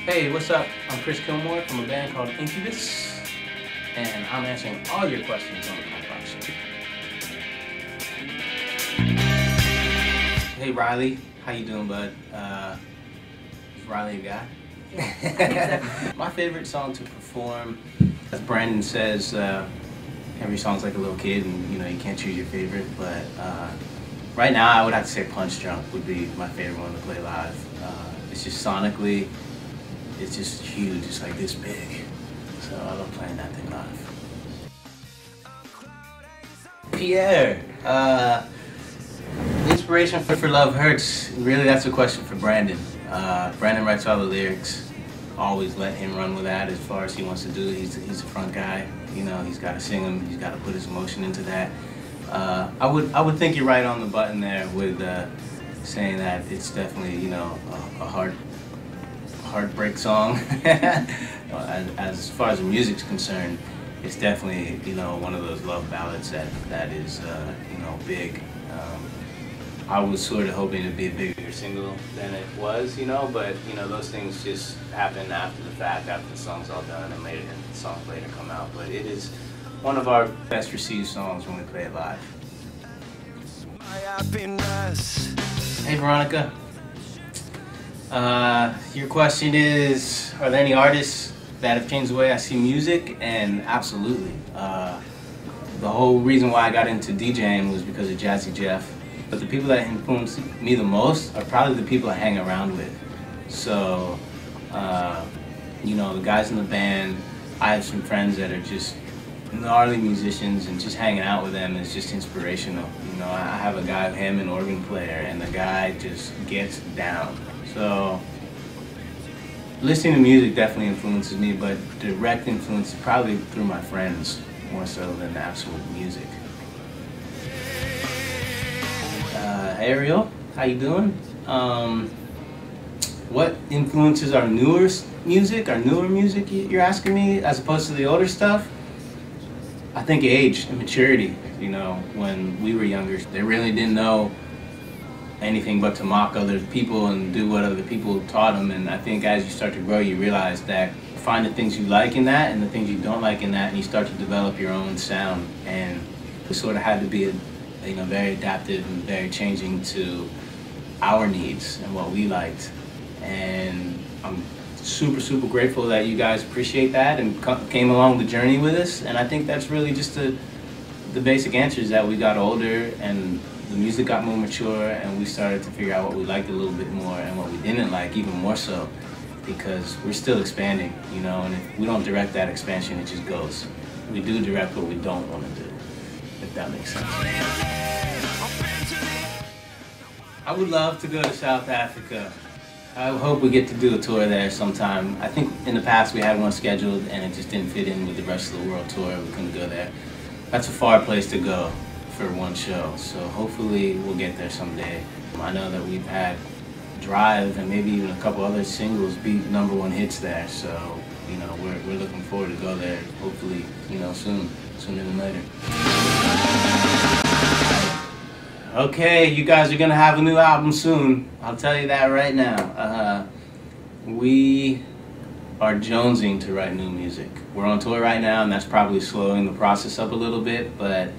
Hey, what's up? I'm Chris Kilmore from a band called Incubus, and I'm answering all your questions on the punk rock show. Hey Riley, how you doing, bud? Is Riley a guy? My favorite song to perform, as Brandon says, every song's like a little kid, and you know you can't choose your favorite. But right now, I would have to say "Punch Drunk" would be my favorite one to play live. It's just sonically, it's just huge. It's like this big, so I love playing that thing live. Pierre, inspiration for Love Hurts. Really, that's a question for Brandon. Brandon writes all the lyrics. Always let him run with that as far as he wants to do. He's a front guy. You know, he's got to sing them. He's got to put his emotion into that. I would think you're right on the button there with saying that it's definitely, you know, a heartbreak song. As far as the music's concerned, it's definitely, you know, one of those love ballads that is you know, big. I was sort of hoping it'd be a bigger single than it was, you know, but you know, those things just happen after the fact, after the song's all done, and later the songs later come out. But it is one of our best received songs when we play it live. Hey Veronica, your question is, are there any artists that have changed the way I see music? And absolutely. The whole reason why I got into DJing was because of Jazzy Jeff. But the people that influenced me the most are probably the people I hang around with. So, you know, the guys in the band, I have some friends that are just gnarly musicians, and just hanging out with them is just inspirational. You know, I have a guy, him, an organ player, and the guy just gets down. So, listening to music definitely influences me, but direct influence is probably through my friends more so than the actual music. Ariel, how you doing? What influences our newer music you're asking me, as opposed to the older stuff? I think age and maturity. You know, when we were younger, they really didn't know anything but to mock other people and do what other people taught them. And I think as you start to grow, you realize that find the things you like in that and the things you don't like in that, and you start to develop your own sound. And we sort of had to be you know, very adaptive and very changing to our needs and what we liked. And I'm super grateful that you guys appreciate that and came along the journey with us. And I think that's really just the basic answer, is that we got older and the music got more mature, and we started to figure out what we liked a little bit more and what we didn't like even more so, because we're still expanding, you know, and if we don't direct that expansion, it just goes. We do direct what we don't want to do, if that makes sense. I would love to go to South Africa. I hope we get to do a tour there sometime. I think in the past we had one scheduled and it just didn't fit in with the rest of the world tour. We couldn't go there. That's a far place to go for one show, so hopefully we'll get there someday. I know that we've had Drive and maybe even a couple other singles be #1 hits there, so you know, we're looking forward to go there, hopefully, you know, sooner than later. Okay, you guys are gonna have a new album soon. I'll tell you that right now. We are jonesing to write new music. We're on tour right now, and that's probably slowing the process up a little bit, but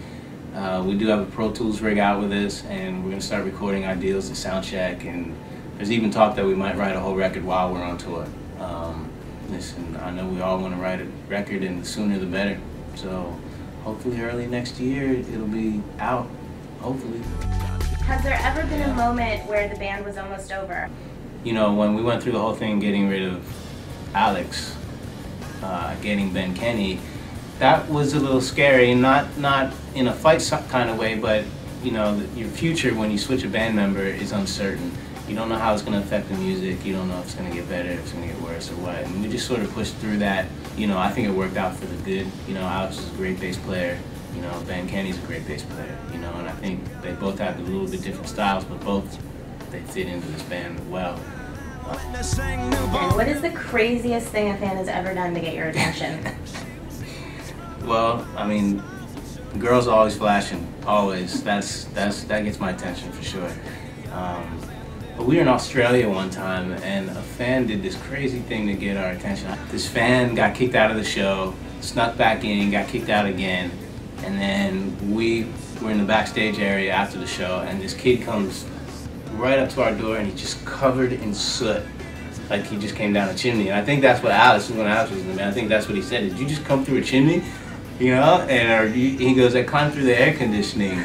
we do have a Pro Tools rig out with us, and we're gonna start recording our deals to sound check, and there's even talk that we might write a whole record while we're on tour. Listen, I know we all want to write a record, and the sooner the better. So hopefully early next year it'll be out, hopefully. Has there ever been a moment where the band was almost over? You know, when we went through the whole thing getting rid of Alex, getting Ben Kenny, that was a little scary, not in a fight kind of way, but you know, your future when you switch a band member is uncertain. You don't know how it's going to affect the music, you don't know if it's going to get better, if it's going to get worse or what. And we just sort of pushed through that. You know, I think it worked out for the good. You know, Alex is a great bass player, you know, Ben Kenny's a great bass player, you know, and I think they both have a little bit different styles, but both, they fit into this band well. And what is the craziest thing a fan has ever done to get your attention? Well, I mean, girls are always flashing, always. That gets my attention for sure. But we were in Australia one time, and a fan did this crazy thing to get our attention. This fan got kicked out of the show, snuck back in, got kicked out again, and then we were in the backstage area after the show, and this kid comes right up to our door, and he's just covered in soot, like he just came down a chimney. And I think that's what Alice, when Alice was in the band, I think that's what he said. Did you just come through a chimney? You know? And he goes, I climbed through the air conditioning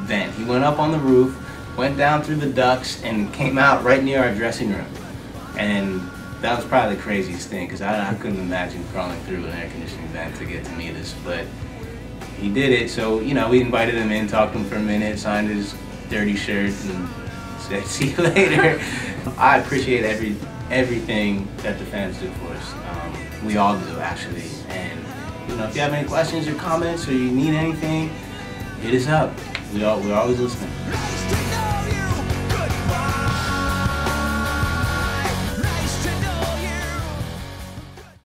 vent. He went up on the roof, went down through the ducts, and came out right near our dressing room. And that was probably the craziest thing, because I couldn't imagine crawling through an air conditioning vent to get to meet us. But he did it, so, you know, we invited him in, talked to him for a minute, signed his dirty shirt, and said, see you later. I appreciate everything that the fans do for us. We all do, actually. And, you know, if you have any questions or comments, or you need anything, hit us up. We're always listening.